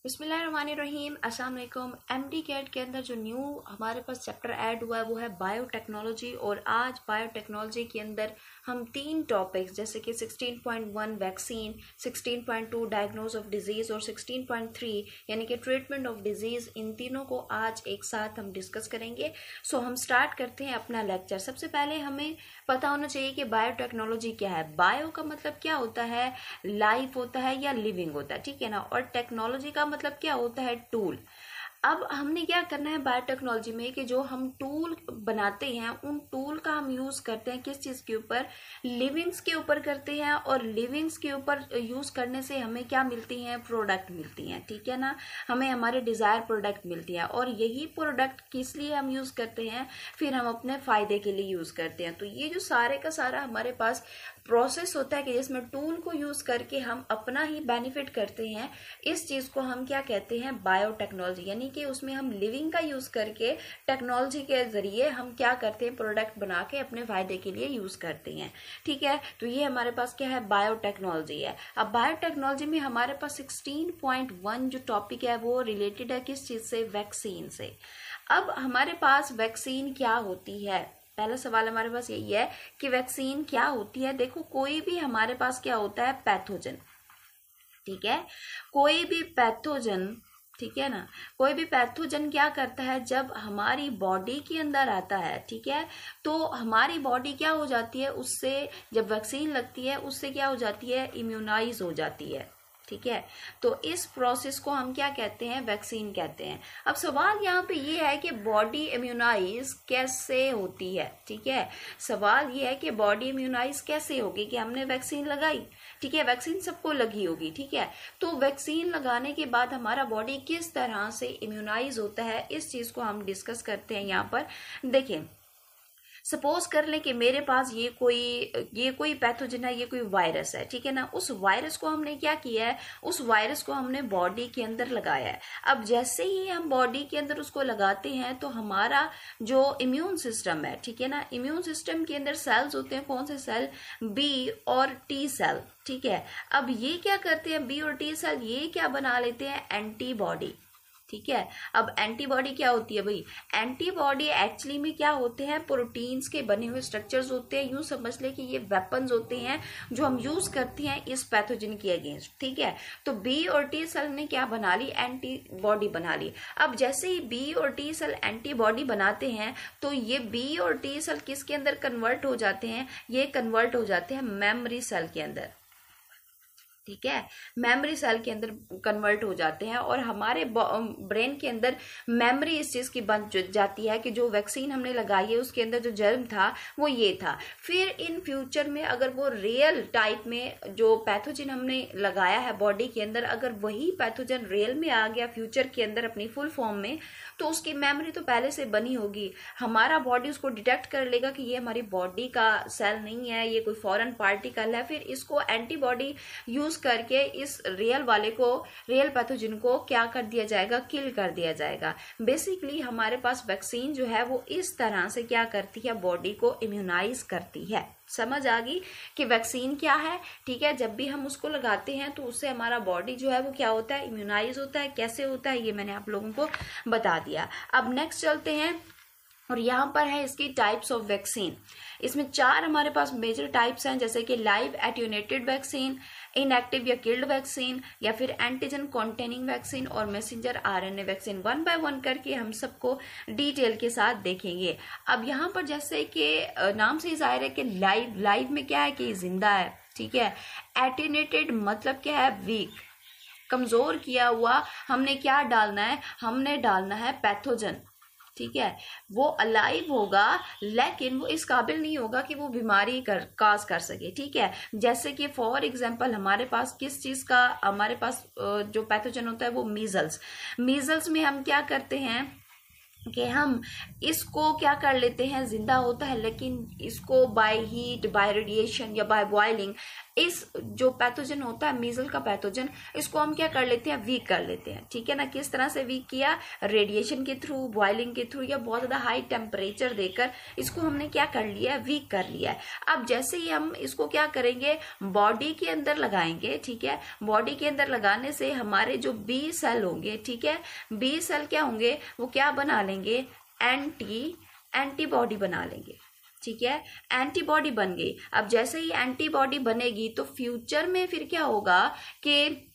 बिस्मिल्लाहिर्रहमानिर्रहीम। अस्सलाम वालेकुम। एमडी कैट के अंदर जो न्यू हमारे पास चैप्टर ऐड हुआ है वो है बायोटेक्नोलॉजी। और आज बायोटेक्नोलॉजी के अंदर हम 3 टॉपिक्स जैसे कि 16.1 वैक्सीन, 16.2 डायग्नोज ऑफ डिजीज़ और 16.3 यानी कि ट्रीटमेंट ऑफ डिजीज़, इन तीनों को आज एक साथ हम डिस्कस करेंगे। सो हम स्टार्ट करते हैं अपना लेक्चर। सबसे पहले हमें पता होना चाहिए कि बायोटेक्नोलॉजी क्या है। बायो का मतलब क्या होता है, लाइफ होता है या लिविंग होता है, ठीक है ना। और टेक्नोलॉजी का मतलब क्या होता है, टूल। अब हमने क्या करना है बायोटेक्नोलॉजी में कि जो हम टूल बनाते हैं उन टूल का हम यूज करते हैं किस चीज के ऊपर, लिविंग्स के ऊपर करते हैं। और लिविंग्स के ऊपर यूज करने से हमें क्या मिलती हैं, प्रोडक्ट मिलती हैं, ठीक है ना। हमें हमारे डिजायर प्रोडक्ट मिलती है और यही प्रोडक्ट किस लिए हम यूज करते हैं, फिर हम अपने फायदे के लिए यूज करते हैं। तो ये जो सारे का सारा हमारे पास प्रोसेस होता है कि जिसमें टूल को यूज करके हम अपना ही बेनिफिट करते हैं, इस चीज को हम क्या कहते हैं, बायोटेक्नोलॉजी। यानी कि उसमें हम लिविंग का यूज करके टेक्नोलॉजी के जरिए हम क्या करते हैं, प्रोडक्ट बना के अपने फायदे के लिए यूज करते हैं, ठीक है। तो ये हमारे पास क्या है, बायोटेक्नोलॉजी है। अब बायोटेक्नोलॉजी में हमारे पास 16.1 जो टॉपिक है वो रिलेटेड है किस चीज से, वैक्सीन से। अब हमारे पास वैक्सीन क्या होती है, पहला सवाल हमारे पास यही है कि वैक्सीन क्या होती है। देखो, कोई भी हमारे पास क्या होता है, पैथोजन, ठीक है। कोई भी पैथोजन, ठीक है ना, कोई भी पैथोजन क्या करता है, जब हमारी बॉडी के अंदर आता है, ठीक है, तो हमारी बॉडी क्या हो जाती है, उससे जब वैक्सीन लगती है उससे क्या हो जाती है, इम्यूनाइज हो जाती है, ठीक है। तो इस प्रोसेस को हम क्या कहते हैं, वैक्सीन कहते हैं। अब सवाल यहाँ पे ये है कि बॉडी इम्यूनाइज कैसे होती है, ठीक है। सवाल ये है कि बॉडी इम्यूनाइज कैसे होगी, कि हमने वैक्सीन लगाई, ठीक है, वैक्सीन सबको लगी होगी, ठीक है। तो वैक्सीन लगाने के बाद हमारा बॉडी किस तरह से इम्यूनाइज होता है, इस चीज को हम डिस्कस करते हैं यहाँ पर। देखें, सपोज कर ले कि मेरे पास ये कोई पैथोजन है, ये कोई वायरस है, ठीक है ना। उस वायरस को हमने क्या किया है, उस वायरस को हमने बॉडी के अंदर लगाया है। अब जैसे ही हम बॉडी के अंदर उसको लगाते हैं तो हमारा जो इम्यून सिस्टम है, ठीक है ना, इम्यून सिस्टम के अंदर सेल्स होते हैं, कौन से सेल, बी और टी सेल, ठीक है। अब ये क्या करते हैं, बी और टी सेल, ये क्या बना लेते हैं, एंटीबॉडी, ठीक है। अब एंटीबॉडी क्या होती है भाई, एंटीबॉडी एक्चुअली में क्या होते हैं, प्रोटीन्स के बने हुए स्ट्रक्चर्स होते हैं। यूं समझ ले कि ये वेपन्स होते हैं जो हम यूज करते हैं इस पैथोजन के अगेंस्ट, ठीक है। तो बी और टी सेल ने क्या बना ली, एंटीबॉडी बना ली। अब जैसे ही बी और टी सेल एंटीबॉडी बनाते हैं तो ये बी और टी सेल किसके अंदर कन्वर्ट हो जाते हैं, ये कन्वर्ट हो जाते हैं मेमोरी सेल के अंदर, ठीक है। मेमोरी सेल के अंदर कन्वर्ट हो जाते हैं और हमारे ब्रेन के अंदर मेमोरी इस चीज की बन जाती है कि जो वैक्सीन हमने लगाई है उसके अंदर जो जर्म था वो ये था। फिर इन फ्यूचर में अगर वो रियल टाइप में जो पैथोजन हमने लगाया है बॉडी के अंदर, अगर वही पैथोजन रियल में आ गया फ्यूचर के अंदर अपनी फुल फॉर्म में, तो उसकी मेमोरी तो पहले से बनी होगी। हमारा बॉडी उसको डिटेक्ट कर लेगा कि ये हमारी बॉडी का सेल नहीं है, ये कोई फॉरेन पार्टिकल है। फिर इसको एंटीबॉडी यूज करके इस रियल वाले को, रियल पैथोजन को क्या कर दिया जाएगा, किल कर दिया जाएगा। बेसिकली हमारे पास वैक्सीन जो है वो इस तरह से क्या करती है, बॉडी को इम्यूनाइज करती है। समझ आ गई कि वैक्सीन क्या है, ठीक है। जब भी हम उसको लगाते हैं तो उससे हमारा बॉडी जो है वो क्या होता है, इम्यूनाइज होता है। कैसे होता है ये मैंने आप लोगों को बता दिया। अब नेक्स्ट चलते हैं और यहाँ पर है इसकी टाइप्स ऑफ वैक्सीन। इसमें 4 हमारे पास मेजर टाइप्स हैं, जैसे कि लाइव एट्यूनेटेड वैक्सीन, इनएक्टिव या किल्ड वैक्सीन, या फिर एंटीजन कॉन्टेनिंग वैक्सीन और मैसेंजर आरएनए वैक्सीन। 1 बाय 1 करके हम सबको डिटेल के साथ देखेंगे। अब यहाँ पर जैसे कि नाम से ही जाहिर है कि लाइव में क्या है कि जिंदा है, ठीक है। एट्यूनेटेड मतलब क्या है, वीक, कमजोर किया हुआ। हमने क्या डालना है, हमने डालना है पैथोजन, ठीक है। वो अलाइव होगा लेकिन वो इस काबिल नहीं होगा कि वो बीमारी काज कर सके, ठीक है। जैसे कि फॉर एग्जांपल हमारे पास किस चीज का, हमारे पास जो पैथोजन होता है वो मीजल्स में हम क्या करते हैं कि हम इसको क्या कर लेते हैं, जिंदा होता है लेकिन इसको बाय हीट, बाय रेडिएशन या बाय बॉइलिंग इस जो पैथोजन होता है मीजल का पैथोजन, इसको हम क्या कर लेते हैं, वीक कर लेते हैं। ठीक है ना, किस तरह से वीक किया, रेडिएशन के थ्रू, बॉइलिंग के थ्रू, या बहुत ज्यादा हाई टेम्परेचर देकर इसको हमने क्या कर लिया है, वीक कर लिया है। अब जैसे ही हम इसको क्या करेंगे, बॉडी के अंदर लगाएंगे। ठीक है, बॉडी के अंदर लगाने से हमारे जो बी सेल होंगे, ठीक है, बी सेल क्या होंगे, वो क्या बना लेंगे, एंटीबॉडी बना लेंगे। ठीक है, एंटीबॉडी बन गई। अब जैसे ही एंटीबॉडी बनेगी तो फ्यूचर में फिर क्या होगा कि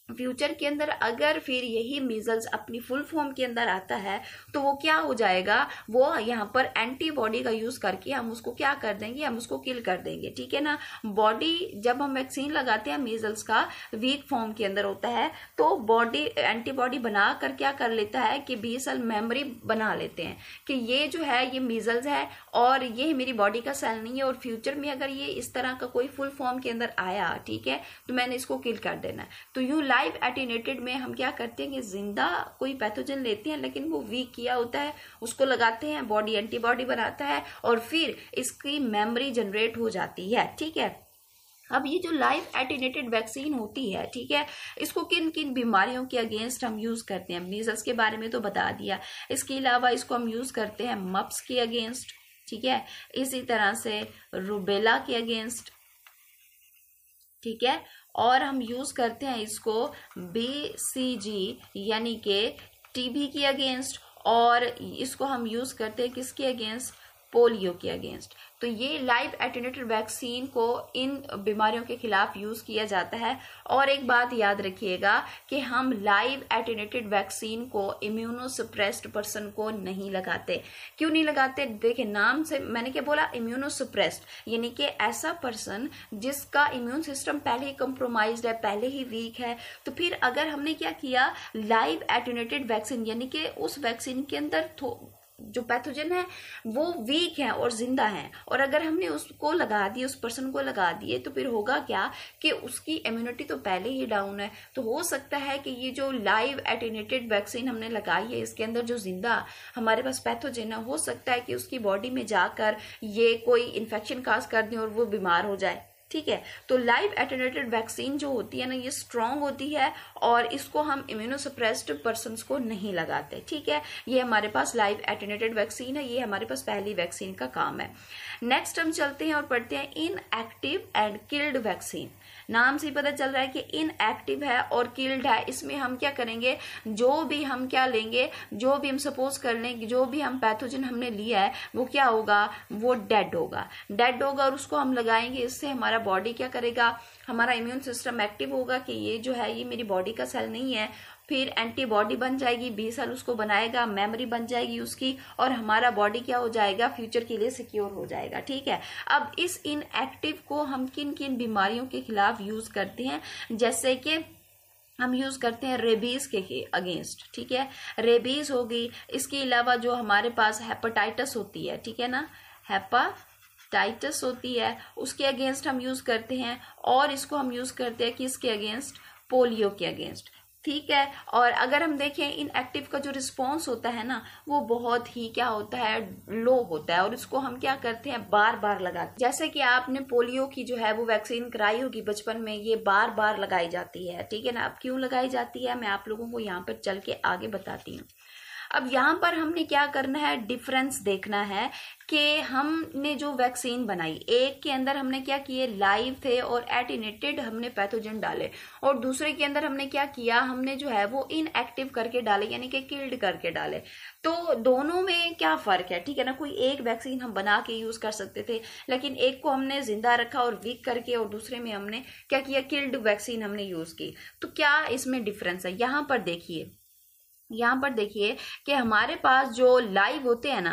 फ्यूचर के अंदर अगर फिर यही मीजल्स अपनी फुल फॉर्म के अंदर आता है तो वो क्या हो जाएगा, वो यहाँ पर एंटीबॉडी का यूज करके हम उसको क्या कर देंगे, हम उसको किल कर देंगे। ठीक है ना, बॉडी जब हम वैक्सीन लगाते हैं मीजल्स का वीक फॉर्म के अंदर होता है तो बॉडी एंटीबॉडी बना कर क्या कर लेता है कि बी सेल मेमोरी बना लेते हैं कि ये जो है ये मीजल्स है और ये मेरी बॉडी का सेल नहीं है, और फ्यूचर में अगर ये इस तरह का कोई फुल फॉर्म के अंदर आया, ठीक है, तो मैंने इसको किल कर देना है। तो यूं लाइव एटेन्यूएटेड में हम क्या करते हैं कि जिंदा कोई पैथोजन लेते हैं लेकिन वो वीक किया होता है, उसको लगाते हैं, बॉडी एंटीबॉडी बनाता है और फिर इसकी मेमोरी जनरेट हो जाती है। ठीक है, अब ये जो लाइव एटेन्यूएटेड वैक्सीन होती है, ठीक है, इसको किन किन बीमारियों के अगेंस्ट हम यूज करते हैं, मीजल्स के बारे में तो बता दिया, इसके अलावा इसको हम यूज करते हैं मप्स के अगेंस्ट। ठीक है, इसी तरह से रूबेला के अगेंस्ट। ठीक है, और हम यूज करते हैं इसको BCG यानी कि टीबी के अगेंस्ट, और इसको हम यूज करते हैं किसके अगेंस्ट, पोलियो के अगेंस्ट। तो ये लाइव एटेन्यूएटेड वैक्सीन को इन बीमारियों के खिलाफ यूज किया जाता है। और एक बात याद रखिएगा कि हम लाइव एटेन्यूएटेड वैक्सीन को इम्यूनोसप्रेस्ड पर्सन को नहीं लगाते। क्यों नहीं लगाते, देखिए नाम से मैंने क्या बोला, इम्यूनोसप्रेस्ड, यानी कि ऐसा पर्सन जिसका इम्यून सिस्टम पहले ही कंप्रोमाइज्ड है, पहले ही वीक है। तो फिर अगर हमने क्या किया, लाइव एटेन्यूएटेड वैक्सीन यानी कि उस वैक्सीन के अंदर जो पैथोजन है वो वीक है और जिंदा है, और अगर हमने उसको लगा दिए, उस पर्सन को लगा दिए, तो फिर होगा क्या कि उसकी इम्यूनिटी तो पहले ही डाउन है। तो हो सकता है कि ये जो लाइव एटेन्यूएटेड वैक्सीन हमने लगाई है इसके अंदर जो जिंदा हमारे पास पैथोजन है, हो सकता है कि उसकी बॉडी में जाकर ये कोई इन्फेक्शन काज कर दे और वो बीमार हो जाए। ठीक है, तो लाइव एटेन्यूएटेड वैक्सीन जो होती है ना, ये स्ट्रांग होती है और इसको हम इम्यूनोसप्रेस्ड पर्सन्स को नहीं लगाते। ठीक है, ये हमारे पास लाइव एटेन्यूएटेड वैक्सीन है, ये हमारे पास पहली वैक्सीन का काम है। नेक्स्ट हम चलते हैं और पढ़ते हैं इनएक्टिव एंड किल्ड वैक्सीन। नाम से ही पता चल रहा है कि इनएक्टिव है और किल्ड है। इसमें हम क्या करेंगे, जो भी हम क्या लेंगे, जो भी हम सपोज कर लें जो भी हम पैथोजन हमने लिया है वो क्या होगा, वो डेड होगा और उसको हम लगाएंगे। इससे हमारा बॉडी क्या करेगा, हमारा इम्यून सिस्टम एक्टिव होगा कि ये जो है ये मेरी बॉडी का सेल नहीं है, फिर एंटीबॉडी बन जाएगी, बी सेल उसको बनाएगा, मेमोरी बन जाएगी उसकी, और हमारा बॉडी क्या हो जाएगा, फ्यूचर के लिए सिक्योर हो जाएगा। ठीक है, अब इस इनएक्टिव को हम किन किन बीमारियों के खिलाफ यूज करते हैं, जैसे कि हम यूज करते हैं रेबीज के अगेंस्ट। ठीक है, रेबीज होगी, इसके अलावा जो हमारे पास हेपेटाइटिस होती है, ठीक है ना, हेपेटाइटिस होती है, उसके अगेंस्ट हम यूज करते हैं, और इसको हम यूज करते हैं किसके अगेंस्ट, पोलियो के अगेंस्ट। ठीक है, और अगर हम देखें इनएक्टिव का जो रिस्पॉन्स होता है ना, वो बहुत ही क्या होता है, लो होता है, और इसको हम क्या करते हैं, बार बार लगाते हैं। जैसे कि आपने पोलियो की जो है वो वैक्सीन कराई होगी बचपन में, ये बार बार लगाई जाती है। ठीक है ना, अब क्यों लगाई जाती है मैं आप लोगों को यहाँ पर चल के आगे बताती हूँ। अब यहाँ पर हमने क्या करना है, डिफरेंस देखना है कि हमने जो वैक्सीन बनाई, एक के अंदर हमने क्या किए, लाइव थे और एटेन्यूएटेड हमने पैथोजन डाले, और दूसरे के अंदर हमने क्या किया, हमने जो है वो इनएक्टिव करके डाले, यानी कि किल्ड करके डाले। तो दोनों में क्या फर्क है, ठीक है ना, कोई एक वैक्सीन हम बना के यूज कर सकते थे, लेकिन एक को हमने जिंदा रखा और वीक करके, और दूसरे में हमने क्या किया, किल्ड वैक्सीन हमने यूज की। तो क्या इसमें डिफरेंस है, यहाँ पर देखिए कि हमारे पास जो लाइव होते हैं ना,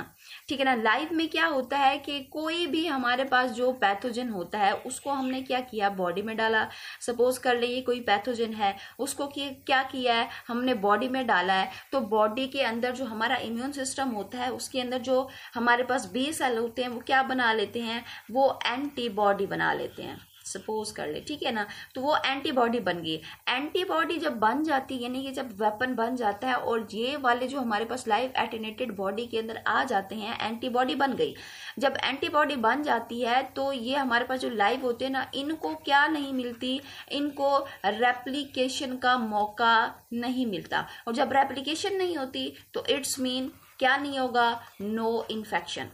ठीक है ना, लाइव में क्या होता है कि कोई भी हमारे पास जो पैथोजन होता है उसको हमने क्या किया, बॉडी में डाला। सपोज कर लिए कोई पैथोजन है, उसको क्या किया है, हमने बॉडी में डाला है, तो बॉडी के अंदर जो हमारा इम्यून सिस्टम होता है उसके अंदर जो हमारे पास बी सेल होते हैं वो क्या बना लेते हैं, वो एंटीबॉडी बना लेते हैं। सपोज कर ले, ठीक है ना, तो वो एंटीबॉडी बन गई। एंटीबॉडी जब बन जाती है, यानी कि जब वेपन बन जाता है और ये वाले जो हमारे पास लाइव एटेन्यूएटेड बॉडी के अंदर आ जाते हैं, एंटीबॉडी बन गई। जब एंटीबॉडी बन जाती है तो ये हमारे पास जो लाइव होते हैं ना, इनको क्या नहीं मिलती, इनको रेप्लिकेशन का मौका नहीं मिलता। और जब रेप्लिकेशन नहीं होती तो इट्स मीन क्या नहीं होगा, नो इन्फेक्शन,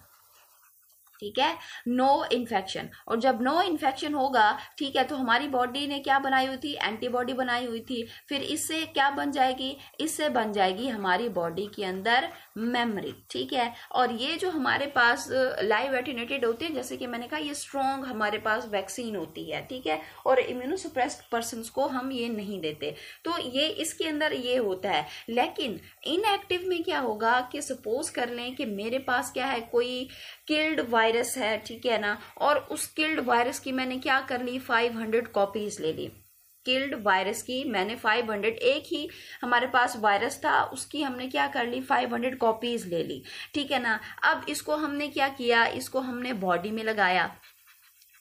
ठीक है, नो इन्फेक्शन। और जब नो इन्फेक्शन होगा, ठीक है, तो हमारी बॉडी ने क्या बनाई हुई थी, एंटीबॉडी बनाई हुई थी। फिर इससे क्या बन जाएगी, इससे बन जाएगी हमारी बॉडी के अंदर मेमोरी, ठीक है। और ये जो हमारे पास लाइव एटेन्यूएटेड होते हैं, जैसे कि मैंने कहा, ये स्ट्रॉन्ग हमारे पास वैक्सीन होती है, ठीक है, और इम्यूनोसप्रेस्ड पर्सन्स को हम ये नहीं देते, तो ये इसके अंदर ये होता है। लेकिन इनएक्टिव में क्या होगा कि सपोज कर लें कि मेरे पास क्या है, कोई किल्ड वायरस है, ठीक है ना, और उस किल्ड वायरस की मैंने क्या कर ली, 500 कॉपीज ले ली। किल्ड वायरस की मैंने 500, एक ही हमारे पास वायरस था, उसकी हमने क्या कर ली, 500 कॉपीज ले ली, ठीक है ना। अब इसको हमने क्या किया, इसको हमने बॉडी में लगाया,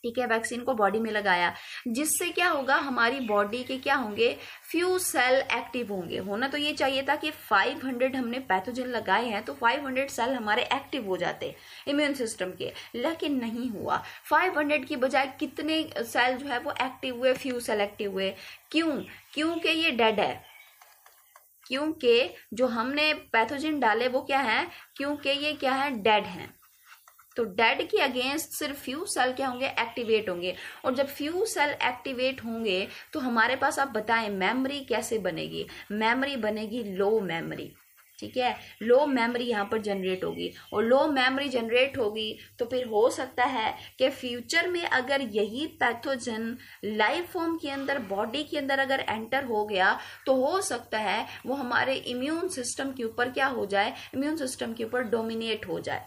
ठीक है, वैक्सीन को बॉडी में लगाया, जिससे क्या होगा, हमारी बॉडी के क्या होंगे, फ्यू सेल एक्टिव होंगे। होना तो ये चाहिए था कि 500 हमने पैथोजन लगाए हैं तो 500 सेल हमारे एक्टिव हो जाते इम्यून सिस्टम के, लेकिन नहीं हुआ। 500 की बजाय कितने सेल जो है वो एक्टिव हुए, फ्यू सेल एक्टिव हुए। क्यों? क्योंकि ये डेड है, क्योंकि जो हमने पैथोजन डाले वो क्या है, क्योंकि ये क्या है, डेड है। तो डेड के अगेंस्ट सिर्फ फ्यू सेल क्या होंगे, एक्टिवेट होंगे। और जब फ्यू सेल एक्टिवेट होंगे तो हमारे पास, आप बताएं, मेमोरी कैसे बनेगी, मेमोरी बनेगी लो मेमोरी, ठीक है, लो मेमोरी यहाँ पर जनरेट होगी। और लो मेमोरी जनरेट होगी तो फिर हो सकता है कि फ्यूचर में अगर यही पैथोजन लाइव फॉर्म के अंदर, बॉडी के अंदर अगर एंटर हो गया, तो हो सकता है वो हमारे इम्यून सिस्टम के ऊपर क्या हो जाए, इम्यून सिस्टम के ऊपर डोमिनेट हो जाए।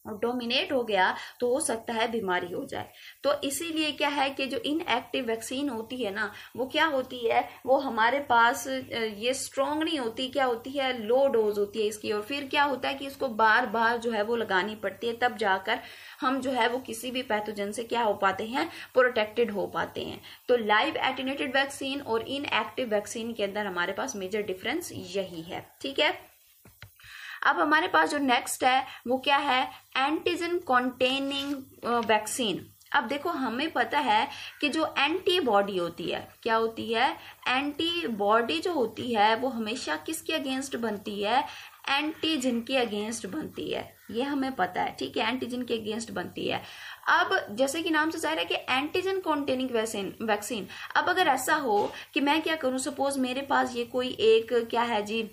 और डोमिनेट हो गया तो हो सकता है बीमारी हो जाए। तो इसीलिए क्या है कि जो इनएक्टिव वैक्सीन होती है ना, वो क्या होती है, वो हमारे पास ये स्ट्रॉन्ग नहीं होती, क्या होती है, लो डोज होती है इसकी। और फिर क्या होता है कि इसको बार बार जो है वो लगानी पड़ती है, तब जाकर हम जो है वो किसी भी पैथोजन से क्या हो पाते हैं, प्रोटेक्टेड हो पाते हैं। तो लाइव एटेन्यूएटेड वैक्सीन और इनएक्टिव वैक्सीन के अंदर हमारे पास मेजर डिफरेंस यही है, ठीक है। अब हमारे पास जो नेक्स्ट है वो क्या है, एंटीजन कॉन्टेनिंग वैक्सीन। अब देखो, हमें पता है कि जो एंटीबॉडी होती है, क्या होती है, एंटीबॉडी जो होती है वो हमेशा किसके अगेंस्ट बनती है, एंटीजन के अगेंस्ट बनती है, ये हमें पता है, ठीक है, एंटीजन के अगेंस्ट बनती है। अब जैसे कि नाम से जाहिर है कि एंटीजन कॉन्टेनिंग वैक्सीन। अब अगर ऐसा हो कि मैं क्या करूं, सपोज मेरे पास ये कोई एक क्या है जी,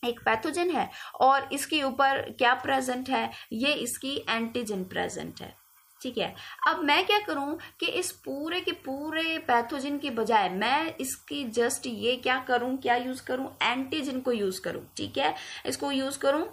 एक पैथोजन है और इसके ऊपर क्या प्रेजेंट है, ये इसकी एंटीजन प्रेजेंट है, ठीक है। अब मैं क्या करूं कि इस पूरे के पूरे पैथोजन के बजाय मैं इसकी जस्ट ये क्या करूं, क्या यूज करूं, एंटीजन को यूज करूं, ठीक है, इसको यूज करूं,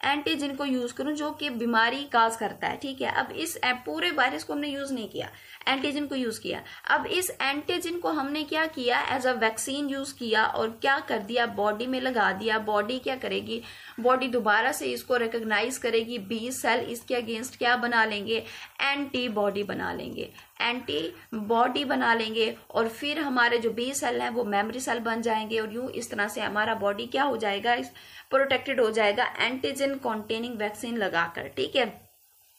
एंटीजन को यूज करूं जो कि बीमारी काज करता है, ठीक है। अब इस पूरे वायरस को हमने यूज नहीं किया, एंटीजन को यूज किया। अब इस एंटीजन को हमने क्या किया, एज अ वैक्सीन यूज किया और क्या कर दिया, बॉडी में लगा दिया। बॉडी क्या करेगी, बॉडी दोबारा से इसको रिकॉग्नाइज करेगी, बी सेल इसके अगेंस्ट क्या बना लेंगे, एंटीबॉडी बना लेंगे, एंटीबॉडी बना लेंगे। और फिर हमारे जो बी सेल हैं वो मेमोरी सेल बन जाएंगे और यूं इस तरह से हमारा बॉडी क्या हो जाएगा, प्रोटेक्टेड हो जाएगा एंटीजन कॉन्टेनिंग वैक्सीन लगाकर, ठीक है।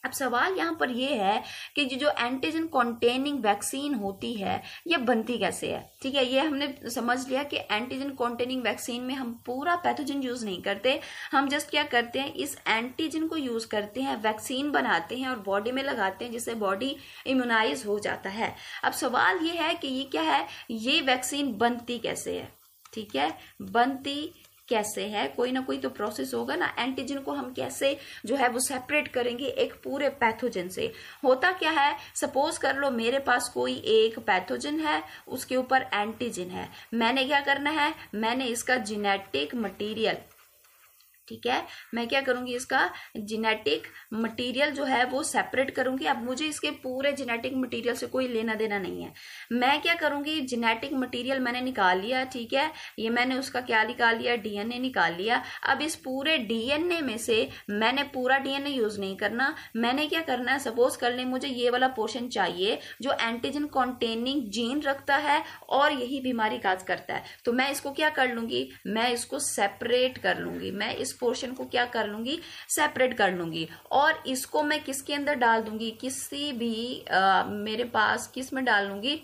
अब सवाल यहाँ पर यह है कि जो एंटीजन कॉन्टेनिंग वैक्सीन होती है ये बनती कैसे है, ठीक है। ये हमने समझ लिया कि एंटीजन कॉन्टेनिंग वैक्सीन में हम पूरा पैथोजन यूज नहीं करते, हम जस्ट क्या करते हैं, इस एंटीजन को यूज करते हैं, वैक्सीन बनाते हैं और बॉडी में लगाते हैं, जिससे बॉडी इम्यूनाइज हो जाता है। अब सवाल ये है कि ये क्या है, ये वैक्सीन बनती कैसे है, ठीक है, बनती कैसे है, कोई ना कोई तो प्रोसेस होगा ना। एंटीजन को हम कैसे जो है वो सेपरेट करेंगे एक पूरे पैथोजन से। होता क्या है, सपोज कर लो मेरे पास कोई एक पैथोजन है, उसके ऊपर एंटीजन है। मैंने क्या करना है, मैंने इसका जेनेटिक मटेरियल ठीक है, मैं क्या करूंगी, इसका जेनेटिक मटेरियल जो है वो सेपरेट करूंगी। अब मुझे इसके पूरे जेनेटिक मटेरियल से कोई लेना देना नहीं है। मैं क्या करूंगी, जेनेटिक मटेरियल मैंने निकाल लिया, ठीक है, ये मैंने उसका क्या निकाल लिया, डीएनए निकाल लिया। अब इस पूरे डीएनए में से मैंने पूरा डीएनए यूज नहीं करना, मैंने क्या करना है, सपोज कर ले मुझे ये वाला पोर्शन चाहिए जो एंटीजन कॉन्टेनिंग जीन रखता है और यही बीमारी काज करता है, तो मैं इसको क्या कर लूंगी, मैं इसको सेपरेट कर लूंगी, मैं इस पोर्शन को क्या कर लूंगी, सेपरेट कर लूंगी। और इसको मैं किसके अंदर डाल दूंगी, किसी भी मेरे पास किस में डाल लूंगी,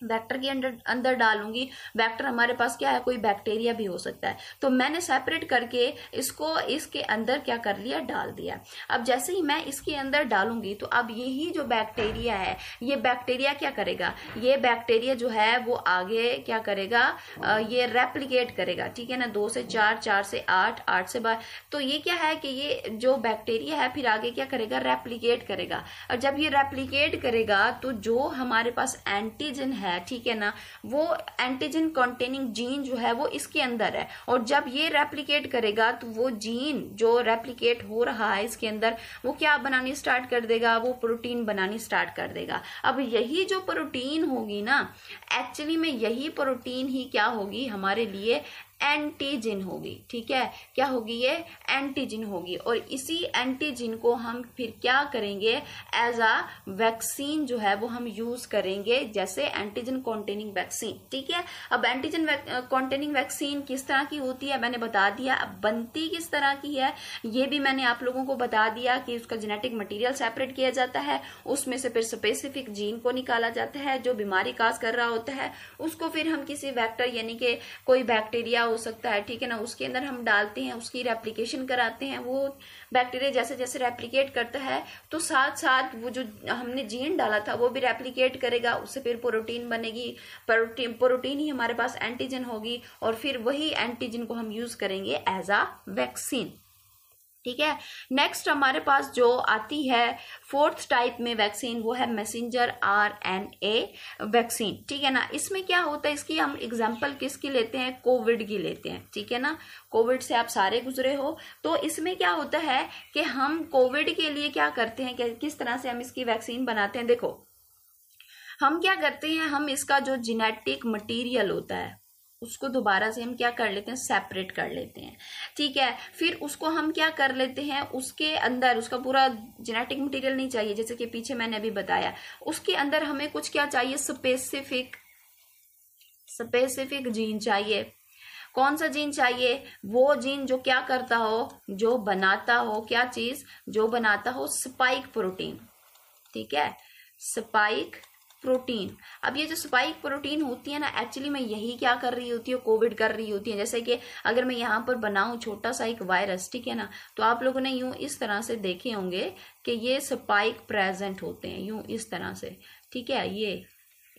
वेक्टर के अंदर डालूंगी। वेक्टर हमारे पास क्या है, कोई बैक्टीरिया भी हो सकता है। तो मैंने सेपरेट करके इसको इसके अंदर क्या कर लिया, डाल दिया। अब जैसे ही मैं इसके अंदर डालूंगी तो अब यही जो बैक्टीरिया है, ये बैक्टीरिया क्या करेगा, ये बैक्टीरिया जो है वो आगे क्या करेगा, ये रेप्लिकेट करेगा, ठीक है ना, 2 से 4, 4 से 8, 8 से 12। तो ये क्या है कि ये जो बैक्टीरिया है फिर आगे क्या करेगा, रेप्लिकेट करेगा। और जब ये रेप्लिकेट करेगा तो जो हमारे पास एंटीजन है, ठीक है ना, वो एंटीजन कंटेनिंग जीन जो है वो इसके अंदर है। और जब ये रेप्लिकेट करेगा तो वो जीन जो रेप्लिकेट हो रहा है इसके अंदर, वो क्या बनानी स्टार्ट कर देगा, वो प्रोटीन बनानी स्टार्ट कर देगा। अब यही जो प्रोटीन होगी ना, एक्चुअली में यही प्रोटीन ही क्या होगी, हमारे लिए एंटीजन होगी, ठीक है, क्या होगी, ये एंटीजन होगी। और इसी एंटीजन को हम फिर क्या करेंगे, एज अ वैक्सीन जो है वो हम यूज करेंगे, जैसे एंटीजन कॉन्टेनिंग वैक्सीन, ठीक है। अब एंटीजन कॉन्टेनिंग वैक्सीन किस तरह की होती है मैंने बता दिया। अब बनती किस तरह की है ये भी मैंने आप लोगों को बता दिया कि उसका जेनेटिक मटेरियल सेपरेट किया जाता है, उसमें से फिर स्पेसिफिक जीन को निकाला जाता है जो बीमारी काज कर रहा होता है, उसको फिर हम किसी वेक्टर यानी कि कोई बैक्टीरिया हो सकता है, ठीक है ना, उसके अंदर हम डालते हैं, उसकी रेप्लिकेशन कराते हैं। वो बैक्टीरिया जैसे जैसे रेप्लिकेट करता है तो साथ साथ वो जो हमने जीन डाला था वो भी रेप्लिकेट करेगा, उससे फिर प्रोटीन बनेगी, प्रोटीन ही हमारे पास एंटीजन होगी, और फिर वही एंटीजन को हम यूज करेंगे एज अ वैक्सीन, ठीक है। नेक्स्ट हमारे पास जो आती है 4th टाइप में वैक्सीन, वो है मैसेंजर आरएनए वैक्सीन, ठीक है ना। इसमें क्या होता है, इसकी हम एग्जांपल किसकी लेते हैं, कोविड की लेते हैं, ठीक है ना। कोविड से आप सारे गुजरे हो, तो इसमें क्या होता है कि हम कोविड के लिए क्या करते हैं, किस तरह से हम इसकी वैक्सीन बनाते हैं। देखो हम क्या करते हैं, हम इसका जो जेनेटिक मटीरियल होता है उसको दोबारा से हम क्या कर लेते हैं, सेपरेट कर लेते हैं, ठीक है। फिर उसको हम क्या कर लेते हैं, उसके अंदर उसका पूरा जेनेटिक मटेरियल नहीं चाहिए, जैसे कि पीछे मैंने अभी बताया, उसके अंदर हमें कुछ क्या चाहिए, स्पेसिफिक जीन चाहिए। कौन सा जीन चाहिए, वो जीन जो क्या करता हो, जो बनाता हो, क्या चीज, जो बनाता हो स्पाइक प्रोटीन, ठीक है, स्पाइक प्रोटीन। अब ये जो स्पाइक प्रोटीन होती है ना, एक्चुअली में यही क्या कर रही होती है, कोविड कर रही होती है। जैसे कि अगर मैं यहाँ पर बनाऊं छोटा सा एक वायरस, ठीक है ना, तो आप लोगों ने यूं इस तरह से देखे होंगे कि ये स्पाइक प्रेजेंट होते हैं, यूं इस तरह से, ठीक है, ये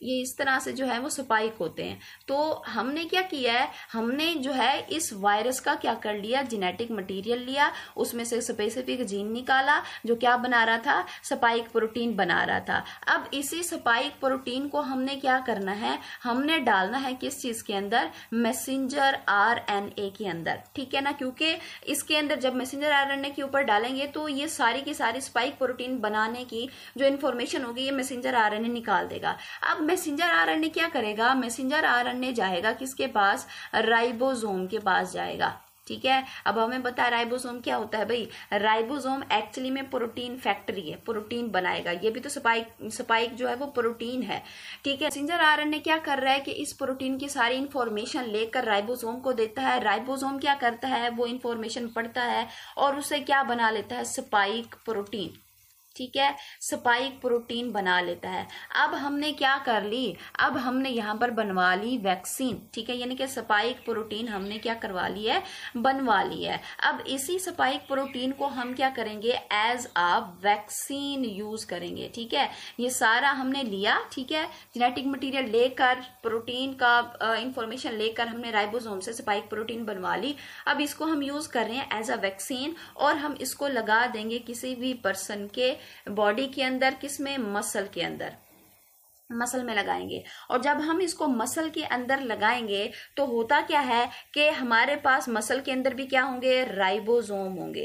इस तरह से जो है वो स्पाइक होते हैं। तो हमने क्या किया है, हमने जो है इस वायरस का क्या कर लिया, जेनेटिक मटेरियल लिया, उसमें से स्पेसिफिक जीन निकाला जो क्या बना रहा था, स्पाइक प्रोटीन बना रहा था। अब इसी स्पाइक प्रोटीन को हमने क्या करना है, हमने डालना है किस चीज के अंदर, मैसेंजर आरएनए के अंदर, ठीक है ना। क्योंकि इसके अंदर जब मैसेंजर आरएनए के ऊपर डालेंगे तो ये सारी की सारी स्पाइक प्रोटीन बनाने की जो इन्फॉर्मेशन होगी ये मैसेंजर आरएनए निकाल देगा। अब मैसेंजर आरएनए क्या करेगा, मैसेंजर आरएनए जाएगा किसके पास, राइबोसोम के पास जाएगा, ठीक है। अब हमें पता है राइबोसोम क्या होता है भाई, राइबोसोम एक्चुअली में प्रोटीन फैक्ट्री है, प्रोटीन बनाएगा, ये भी तो स्पाइक जो है वो प्रोटीन है, ठीक है। मैसेंजर आरएनए क्या कर रहा है कि इस प्रोटीन की सारी इंफॉर्मेशन लेकर राइबोसोम को देता है, राइबोसोम क्या करता है, वो इंफॉर्मेशन पढ़ता है और उसे क्या बना लेता है, स्पाइक प्रोटीन, ठीक है, स्पाइक प्रोटीन बना लेता है। अब हमने क्या कर ली, अब हमने यहाँ पर बनवा ली वैक्सीन, ठीक है, यानी कि स्पाइक प्रोटीन हमने क्या करवा ली है, बनवा ली है। अब इसी स्पाइक प्रोटीन को हम क्या करेंगे, एज अ वैक्सीन यूज करेंगे, ठीक है। ये सारा हमने लिया, ठीक है, जेनेटिक मटेरियल लेकर, प्रोटीन का इंफॉर्मेशन लेकर हमने राइबोसोम से स्पाइक प्रोटीन बनवा ली। अब इसको हम यूज कर रहे हैं एज अ वैक्सीन, और हम इसको लगा देंगे किसी भी पर्सन के बॉडी के अंदर, किसमें, मसल के अंदर, मसल में लगाएंगे। और जब हम इसको मसल के अंदर लगाएंगे तो होता क्या है कि हमारे पास मसल के अंदर भी क्या होंगे, राइबोसोम होंगे,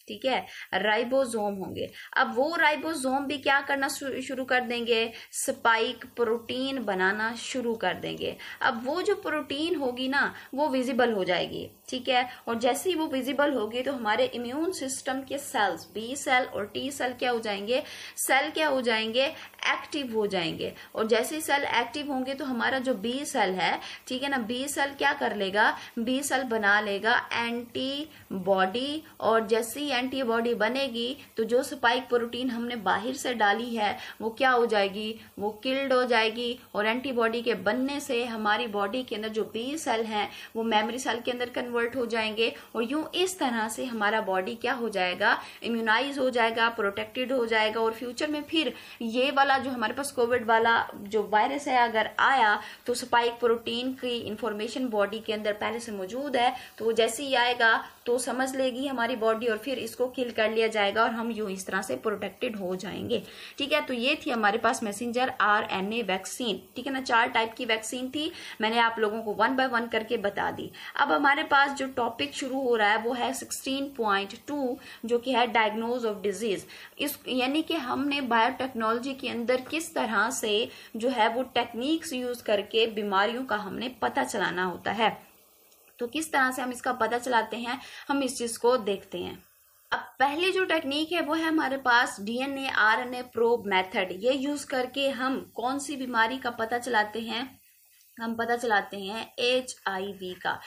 ठीक है, राइबोसोम होंगे। अब वो राइबोसोम भी क्या करना शुरू कर देंगे, स्पाइक प्रोटीन बनाना शुरू कर देंगे। अब वो जो प्रोटीन होगी ना वो विजिबल हो जाएगी, ठीक है, और जैसे ही वो विजिबल होगी तो हमारे इम्यून सिस्टम के सेल्स, बी सेल और टी सेल क्या हो जाएंगे, सेल क्या हो जाएंगे, एक्टिव हो जाएंगे। और जैसे ही सेल एक्टिव होंगे तो हमारा जो बी सेल है, ठीक है ना, बी सेल क्या कर लेगा, बी सेल बना लेगा एंटीबॉडी, और जैसे ही एंटीबॉडी बनेगी तो जो स्पाइक प्रोटीन हमने बाहर से डाली है वो क्या हो जाएगी, वो किल्ड हो जाएगी। और एंटीबॉडी के बनने से हमारी बॉडी के अंदर जो बी सेल हैं वो मेमोरी सेल के अंदर कन्वर्ट हो जाएंगे, और यूं इस तरह से हमारा बॉडी क्या हो जाएगा, इम्यूनाइज हो जाएगा, प्रोटेक्टेड हो जाएगा। और फ्यूचर में फिर ये वाला जो हमारे पास कोविड वाला जो वायरस है अगर आया तो स्पाइक प्रोटीन की इंफॉर्मेशन बॉडी के अंदर पहले से मौजूद है, तो वो जैसे ही आएगा तो समझ लेगी हमारी बॉडी और फिर इसको किल कर लिया जाएगा और हम यूं इस तरह से प्रोटेक्टेड हो जाएंगे, ठीक है। तो ये थी हमारे पास मैसेंजर आरएनए वैक्सीन, ठीक है ना, 4 टाइप की वैक्सीन थी, मैंने आप लोगों को 1 बाय 1 करके बता दी। अब हमारे पास जो टॉपिक शुरू हो रहा है वो है 16.2 जो कि है डायग्नोज ऑफ डिजीज। इस यानी कि हमने बायोटेक्नोलॉजी के अंदर किस तरह से जो है वो टेक्निक्स यूज करके बीमारियों का हमने पता चलाना होता है। तो किस तरह से हम इसका पता चलाते हैं, हम इस चीज को देखते हैं। अब पहली जो टेक्निक है वो है हमारे पास डीएनए आरएनए प्रोब मेथड। ये यूज करके हम कौन सी बीमारी का पता चलाते हैं, हम पता चलाते हैं HIV का।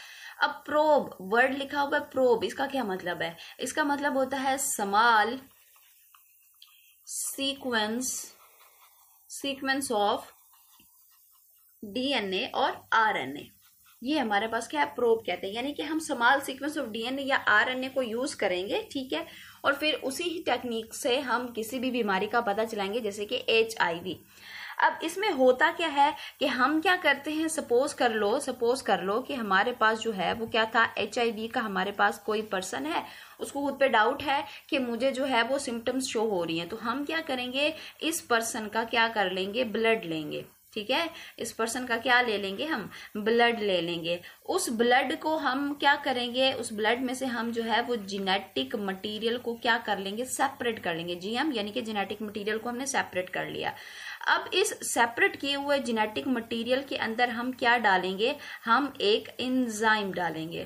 अब प्रोब वर्ड लिखा हुआ है प्रोब, इसका क्या मतलब है, इसका मतलब होता है स्मॉल सीक्वेंस ऑफ डीएनए और आरएनए, ये हमारे पास क्या है, प्रोब कहते हैं। यानी कि हम स्मॉल सीक्वेंस ऑफ डीएनए या आरएनए को यूज करेंगे, ठीक है, और फिर उसी ही टेक्निक से हम किसी भी बीमारी का पता चलाएंगे, जैसे कि HIV। अब इसमें होता क्या है कि हम क्या करते हैं, सपोज कर लो कि हमारे पास जो है वो क्या था, HIV का हमारे पास कोई पर्सन है, उसको खुद पे डाउट है कि मुझे जो है वो सिम्टम्स शो हो रही हैं, तो हम क्या करेंगे, इस पर्सन का क्या कर लेंगे, ब्लड लेंगे, ठीक है, इस पर्सन का क्या ले लेंगे, हम ब्लड ले लेंगे। उस ब्लड को हम क्या करेंगे, उस ब्लड में से हम जो है वो जेनेटिक मटेरियल को क्या कर लेंगे, सेपरेट कर लेंगे, जीएम यानी कि जेनेटिक मटेरियल को हमने सेपरेट कर लिया। अब इस सेपरेट किए हुए जेनेटिक मटेरियल के अंदर हम क्या डालेंगे, हम एक एंजाइम डालेंगे,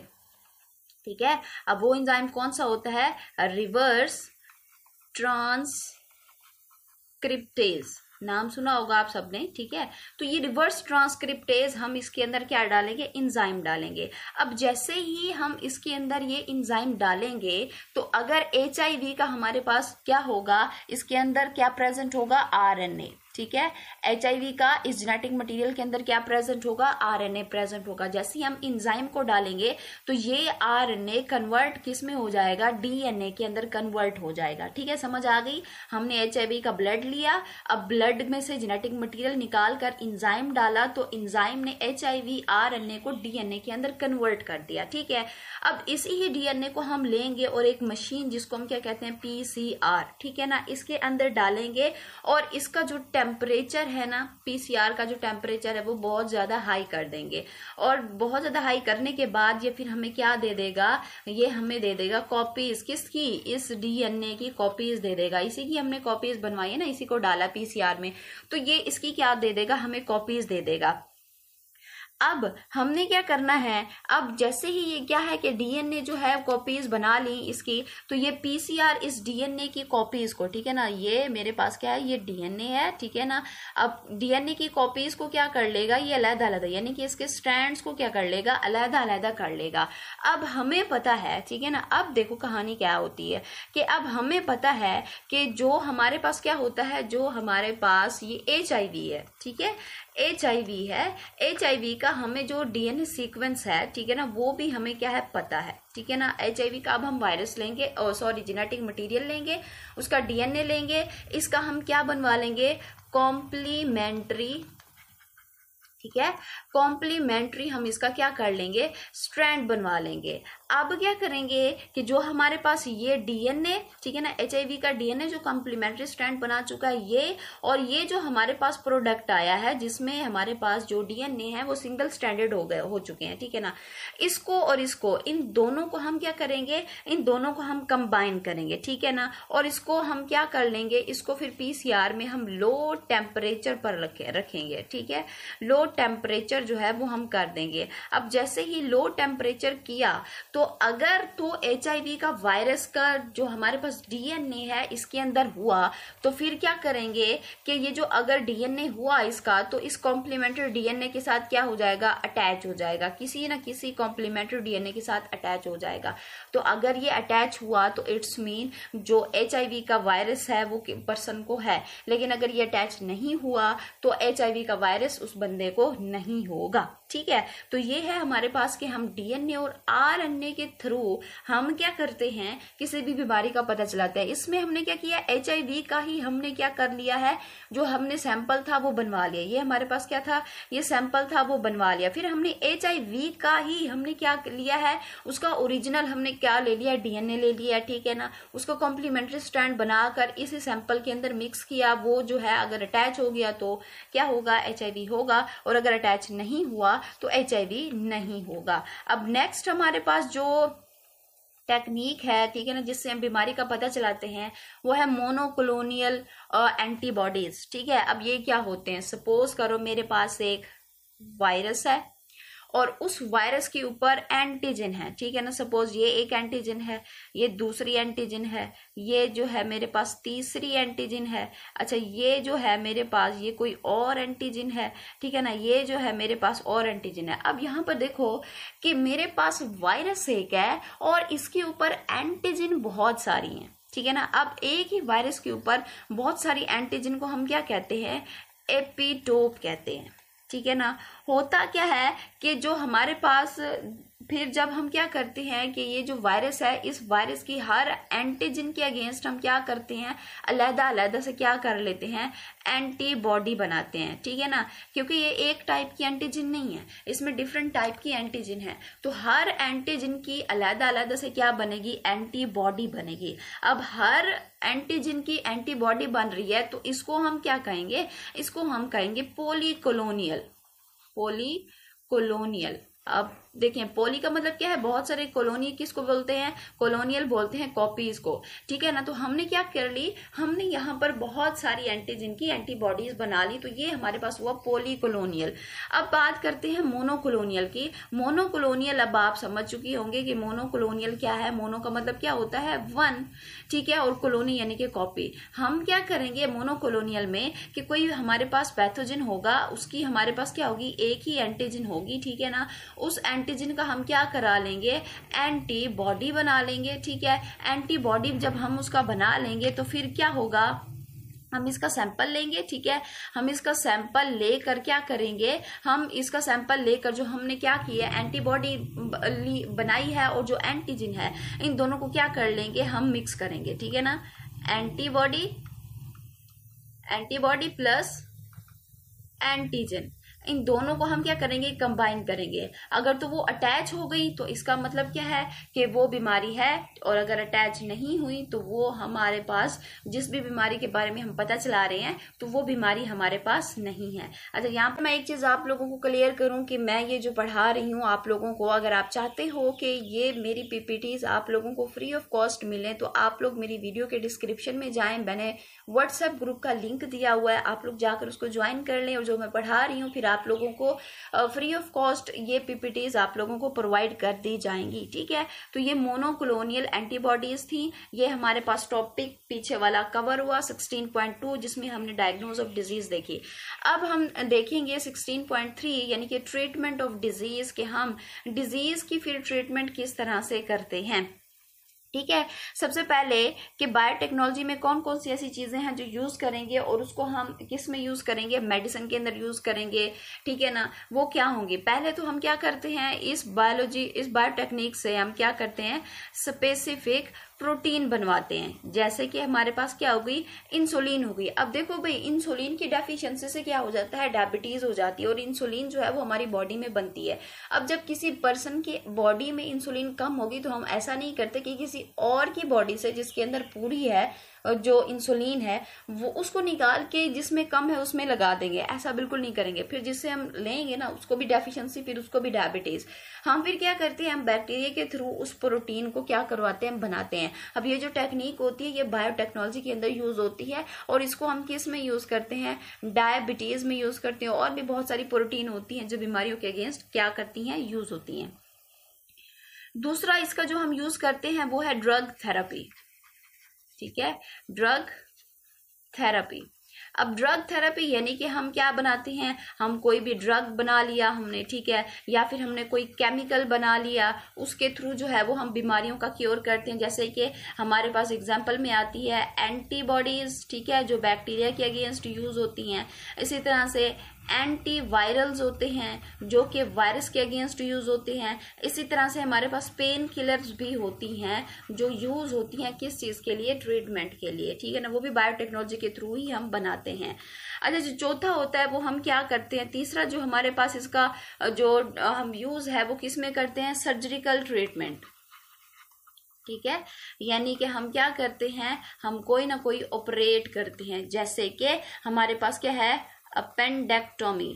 ठीक है। अब वो एंजाइम कौन सा होता है, रिवर्स ट्रांसक्रिप्टेज, नाम सुना होगा आप सबने, ठीक है। तो ये रिवर्स ट्रांसक्रिप्टेज हम इसके अंदर क्या डालेंगे, एंजाइम डालेंगे। अब जैसे ही हम इसके अंदर ये एंजाइम डालेंगे तो अगर HIV का हमारे पास क्या होगा, इसके अंदर क्या प्रेजेंट होगा, RNA, ठीक है। HIV का इस जेनेटिक मटेरियल के अंदर क्या प्रेजेंट होगा, RNA प्रेजेंट होगा। जैसे ही हम एंजाइम को डालेंगे तो ये RNA कन्वर्ट किस में हो जाएगा, DNA के अंदर कन्वर्ट हो जाएगा, ठीक है, समझ आ गई। हमने HIV का ब्लड लिया, अब ब्लड में से जेनेटिक मटेरियल निकाल कर एंजाइम डाला तो एंजाइम ने HIV RNA को DNA के अंदर कन्वर्ट कर दिया, ठीक है। अब इसी ही DNA को हम लेंगे और एक मशीन जिसको हम क्या कहते हैं, PCR, ठीक है ना, इसके अंदर डालेंगे और इसका जो टेम्परेचर है ना, PCR का जो टेम्परेचर है वो बहुत ज्यादा हाई कर देंगे, और बहुत ज्यादा हाई करने के बाद ये फिर हमें क्या दे देगा, ये हमें दे देगा कॉपीज, किसकी, इस DNA की कॉपीज दे देगा। इसी की हमने कॉपीज बनवाई है ना, इसी को डाला PCR में, तो ये इसकी क्या दे देगा, हमें कॉपीज दे देगा। अब हमने क्या करना है, अब जैसे ही ये क्या है कि डीएनए जो है कॉपीज बना ली इसकी, तो ये पीसीआर इस डीएनए की कॉपीज को, ठीक है ना, ये मेरे पास क्या है, ये डीएनए है, ठीक है ना। अब डीएनए की कॉपीज को क्या कर लेगा, ये अलग अलग यानी कि इसके स्ट्रैंड्स को क्या कर लेगा, अलग अलग कर लेगा। अब हमें पता है, ठीक है ना, अब देखो कहानी क्या होती है कि अब हमें पता है कि जो हमारे पास क्या होता है, जो हमारे पास ये HIV है, ठीक है, HIV है, HIV का हमें जो DNA सीक्वेंस है, ठीक है ना, वो भी हमें क्या है पता है, ठीक है ना। HIV का अब हम वायरस लेंगे, जेनेटिक मटेरियल लेंगे, उसका DNA लेंगे, इसका हम क्या बनवा लेंगे, कॉम्प्लीमेंट्री, ठीक है, कॉम्प्लीमेंट्री हम इसका क्या कर लेंगे, स्ट्रैंड बनवा लेंगे। अब क्या करेंगे कि जो हमारे पास ये डीएनए, ठीक है ना, एचआईवी का डीएनए जो कॉम्प्लीमेंट्री स्ट्रैंड बना चुका है ये, और ये जो हमारे पास प्रोडक्ट आया है जिसमें हमारे पास जो डीएनए है वो सिंगल स्ट्रैंडेड हो चुके हैं, ठीक है ना, इसको और इसको, इन दोनों को हम क्या करेंगे, इन दोनों को हम कंबाइन करेंगे, ठीक है ना, और इसको हम क्या कर लेंगे, इसको फिर पीसीआर में हम लो टेम्परेचर पर रखेंगे, ठीक है, लो टेम्परेचर जो है वो हम कर देंगे। अब जैसे ही लो टेम्परेचर किया तो अगर तो एचआईवी का वायरस का जो हमारे पास डीएनए है इसके अंदर हुआ तो फिर क्या करेंगे कि ये जो अगर डीएनए हुआ इसका तो इस कॉम्प्लीमेंट्री डीएनए के साथ क्या हो जाएगा, अटैच हो जाएगा, किसी ना किसी कॉम्प्लीमेंट्री डीएनए के साथ अटैच हो जाएगा। तो अगर ये अटैच हुआ तो इट्स मीन जो एचआईवी का वायरस है वो पर्सन को है, लेकिन अगर ये अटैच नहीं हुआ तो एचआईवी का वायरस उस बंदे को नहीं होगा, ठीक है। तो ये है हमारे पास कि हम डीएनए और आरएनए के थ्रू हम क्या करते हैं, किसी भी बीमारी का पता चलाते हैं। इसमें हमने क्या किया, एचआईवी का ही हमने क्या कर लिया है, जो हमने सैंपल था वो बनवा लिया, ये हमारे पास क्या था, ये सैंपल था वो बनवा लिया, फिर हमने एचआईवी का ही हमने क्या लिया है, उसका ओरिजिनल हमने क्या ले लिया, डीएनए ले लिया, ठीक है ना, उसको कॉम्प्लीमेंट्री स्ट्रैंड बनाकर इसी सैंपल के अंदर मिक्स किया, वो जो है अगर अटैच हो गया तो क्या होगा, एचआईवी होगा, और अगर अटैच नहीं हुआ तो एचआईवी नहीं होगा। अब नेक्स्ट हमारे पास जो टेक्निक है, ठीक है ना, जिससे हम बीमारी का पता चलाते हैं वो है मोनोक्लोनियल एंटीबॉडीज, ठीक है। अब ये क्या होते हैं, सपोज करो मेरे पास एक वायरस है और उस वायरस के ऊपर एंटीजन है, ठीक है ना, सपोज ये एक एंटीजन है, ये दूसरी एंटीजन है, ये जो है मेरे पास तीसरी एंटीजन है, अच्छा ये जो है मेरे पास ये कोई और एंटीजन है, ठीक है ना, ये जो है मेरे पास और एंटीजन है। अब यहाँ पर देखो कि मेरे पास वायरस एक है और इसके ऊपर एंटीजन बहुत सारी हैं, ठीक है ना। अब एक ही वायरस के ऊपर बहुत सारी एंटीजन को हम क्या कहते हैं, एपिटोप कहते हैं, ठीक है ना। होता क्या है कि जो हमारे पास फिर जब हम क्या करते हैं कि ये जो वायरस है इस वायरस की हर एंटीजन के अगेंस्ट हम क्या करते हैं, अलग अलग से क्या कर लेते हैं, एंटीबॉडी बनाते हैं, ठीक है ना, क्योंकि ये एक टाइप की एंटीजन नहीं है, इसमें डिफरेंट टाइप की एंटीजन है, तो हर एंटीजन की अलग अलग से क्या बनेगी, एंटीबॉडी बनेगी। अब हर एंटीजन की एंटीबॉडी बन रही है तो इसको हम क्या कहेंगे, इसको हम कहेंगे पॉलीकोलोनियल, पॉलीकोलोनियल। अब देखिए पॉली का मतलब क्या है, बहुत सारे, कॉलोनी किसको बोलते हैं, कॉलोनियल बोलते हैं कॉपीज को, ठीक है ना। तो हमने क्या कर ली, हमने यहाँ पर बहुत सारी एंटीजन की एंटीबॉडीज बना ली, तो ये हमारे पास हुआ पॉलीकोलोनियल। अब बात करते हैं मोनोकोलोनियल की। मोनोकोलोनियल अब आप समझ चुकी होंगे कि मोनोकोलोनियल क्या है, मोनो का मतलब क्या होता है, वन, ठीक है, और कोलोनी यानी कि कॉपी। हम क्या करेंगे मोनोकोलोनियल में कि कोई हमारे पास पैथोजन होगा, उसकी हमारे पास क्या होगी, एक ही एंटीजन होगी, ठीक है ना, उस एंटीजन का हम क्या करा लेंगे, एंटीबॉडी बना लेंगे, ठीक है। एंटीबॉडी जब हम उसका बना लेंगे तो फिर क्या होगा, हम इसका सैंपल लेंगे, ठीक है, हम इसका सैंपल लेकर क्या करेंगे, हम इसका सैंपल लेकर जो हमने क्या किया, एंटीबॉडी बनाई है और जो एंटीजन है इन दोनों को क्या कर लेंगे, हम मिक्स करेंगे, ठीक है ना, एंटीबॉडी, एंटीबॉडी प्लस एंटीजन, इन दोनों को हम क्या करेंगे, कंबाइन करेंगे। अगर तो वो अटैच हो गई तो इसका मतलब क्या है कि वो बीमारी है, और अगर अटैच नहीं हुई तो वो हमारे पास जिस भी बीमारी के बारे में हम पता चला रहे हैं तो वो बीमारी हमारे पास नहीं है। अच्छा, यहाँ पर मैं एक चीज़ आप लोगों को क्लियर करूँ कि मैं ये जो पढ़ा रही हूँ आप लोगों को, अगर आप चाहते हो कि ये मेरी पीपीटीज आप लोगों को फ्री ऑफ कॉस्ट मिले तो आप लोग मेरी वीडियो के डिस्क्रिप्शन में जाएं, मैंने व्हाट्सएप ग्रुप का लिंक दिया हुआ है, आप लोग जाकर उसको ज्वाइन कर लें, और जो मैं पढ़ा रही हूँ फिर आप लोगों को फ्री ऑफ कॉस्ट ये पीपीटीज आप लोगों को प्रोवाइड कर दी जाएंगी, ठीक है। तो ये मोनोकोलोनियल एंटीबॉडीज थी, ये हमारे पास टॉपिक पीछे वाला कवर हुआ 16.2 जिसमें हमने डायग्नोज ऑफ डिजीज देखी। अब हम देखेंगे 16.3 यानी कि ट्रीटमेंट ऑफ डिजीज, के हम डिजीज की फिर ट्रीटमेंट किस तरह से करते हैं, ठीक है। सबसे पहले कि बायोटेक्नोलॉजी में कौन कौन सी ऐसी चीजें हैं जो यूज करेंगे और उसको हम किस में यूज करेंगे, मेडिसिन के अंदर यूज करेंगे, ठीक है ना, वो क्या होंगी। पहले तो हम क्या करते हैं, इस बायोटेक्निक से हम क्या करते हैं, स्पेसिफिक प्रोटीन बनवाते हैं। जैसे कि हमारे पास क्या हो गई, इंसुलिन हो गई। अब देखो भाई, इंसुलिन की डेफिशिएंसी से क्या हो जाता है, डायबिटीज हो जाती है, और इंसुलिन जो है वो हमारी बॉडी में बनती है। अब जब किसी पर्सन की बॉडी में इंसुलिन कम होगी तो हम ऐसा नहीं करते कि किसी और की बॉडी से जिसके अंदर पूरी है जो इंसुलिन है वो उसको निकाल के जिसमें कम है उसमें लगा देंगे, ऐसा बिल्कुल नहीं करेंगे। फिर जिससे हम लेंगे ना उसको भी डेफिशिएंसी, फिर उसको भी डायबिटीज। हम फिर क्या करते हैं, हम बैक्टीरिया के थ्रू उस प्रोटीन को क्या करवाते हैं, बनाते हैं। अब ये जो टेक्निक होती है ये बायोटेक्नोलॉजी के अंदर यूज होती है, और इसको हम किस में यूज करते हैं, डायबिटीज में यूज करते हैं। और भी बहुत सारी प्रोटीन होती हैं जो बीमारियों के अगेंस्ट क्या करती हैं, यूज होती हैं। दूसरा इसका जो हम यूज करते हैं वो है ड्रग थेरेपी। ठीक है, ड्रग थेरेपी। अब ड्रग थेरेपी यानी कि हम क्या बनाते हैं, हम कोई भी ड्रग बना लिया हमने, ठीक है, या फिर हमने कोई केमिकल बना लिया, उसके थ्रू जो है वो हम बीमारियों का क्योर करते हैं। जैसे कि हमारे पास एग्जांपल में आती है एंटीबॉडीज, ठीक है, जो बैक्टीरिया के अगेंस्ट यूज होती हैं। इसी तरह से एंटीवायरल्स होते हैं जो कि वायरस के अगेंस्ट यूज होते हैं। इसी तरह से हमारे पास पेन किलर्स भी होती हैं जो यूज होती हैं किस चीज के लिए, ट्रीटमेंट के लिए, ठीक है ना, वो भी बायोटेक्नोलॉजी के थ्रू ही हम बनाते हैं। अच्छा, जो चौथा होता है वो हम क्या करते हैं, तीसरा जो हमारे पास इसका जो हम यूज है वो किस में करते हैं, सर्जिकल ट्रीटमेंट। ठीक है, यानी कि हम क्या करते हैं, हम कोई ना कोई ऑपरेट करते हैं। जैसे कि हमारे पास क्या है, अपेंडेक्टोमी,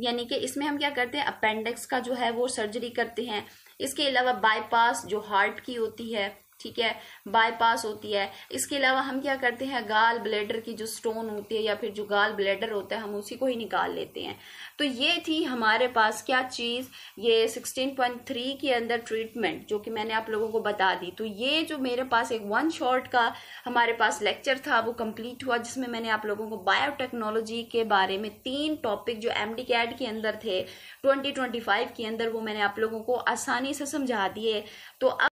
यानी कि इसमें हम क्या करते हैं, अपेंडिक्स का जो है वो सर्जरी करते हैं। इसके अलावा बाईपास जो हार्ट की होती है, ठीक है, बाईपास होती है। इसके अलावा हम क्या करते हैं, गाल ब्लैडर की जो स्टोन होती है या फिर जो गाल ब्लैडर होता है हम उसी को ही निकाल लेते हैं। तो ये थी हमारे पास क्या चीज, ये 16.3 के अंदर ट्रीटमेंट जो कि मैंने आप लोगों को बता दी। तो ये जो मेरे पास एक वन शॉट का हमारे पास लेक्चर था वो कंप्लीट हुआ, जिसमें मैंने आप लोगों को बायोटेक्नोलॉजी के बारे में 3 टॉपिक जो MD-CAT के अंदर थे 2025 के अंदर, वो मैंने आप लोगों को आसानी से समझा दिए। तो